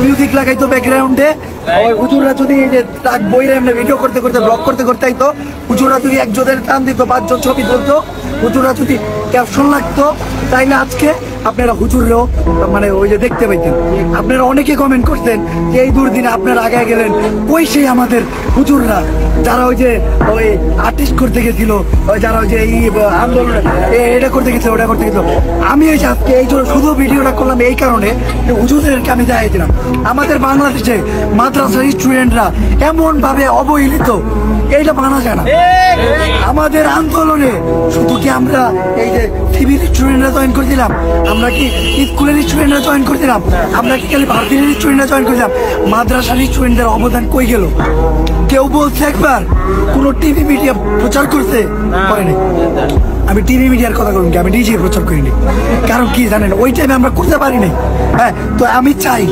Music লাগাইতো ব্যাকগ্রাউন্ডে, হুজুররা যদি বইরে এমনি ভিডিও করতে করতে ব্লগ করতে করতে আইতো, হুজুররা যদি একজনের টান দিত 5 জন ছবি তুলতো, হুজুররা যদি ক্যাপশন লাগতো, তাইলে আজকে আপনারা হুজুররাও মানে ওই যে দেখতে পাইতেন। আপনারা অনেকে কমেন্ট করতেন যে এই দুর্দিনে আপনারা আগে গেলেন, কই সেই আমাদের হুজুররা যারা ওই যে ওই আর্টিস্ট করতে গেছিল, ওই যারা ওই যে এই আন্দোলন এটা করতে গেছিল ওটা করতে গেছিল। আমি এই আজকে এই জন্য শুধু ভিডিওটা করলাম এই কারণে যে হুজুরদেরকে আমি দেখাইছিলাম আমাদের বাংলাদেশে মাদ্রাসার স্টুডেন্টরা এমন ভাবে অবহেলিত, এইটা মানা যায় না। আমাদের আন্দোলনে শুধু কি আমরা এই যে সিভিল স্টুডেন্টরা জয়েন করে দিলাম, আমরা কি স্কুলের স্টুডেন্টরা জয়েন করে দিলাম, আমরা কি খালি ভারতীয় স্টুডেন্টরা জয়েন করে দিলাম? মাদ্রাসার স্টুডেন্টদের অবদান কই গেল? কেউ বলছে একবার? কোন টিভি মিডিয়া প্রচার করতে পারেনি। আমি টিভি মিডিয়ার কথা বলুন, আমি নিজে প্রচার করিনি। কারণ কি জানেন, ওই টাইমে আমরা করতে পারিনি। হ্যাঁ, তো আমি চাই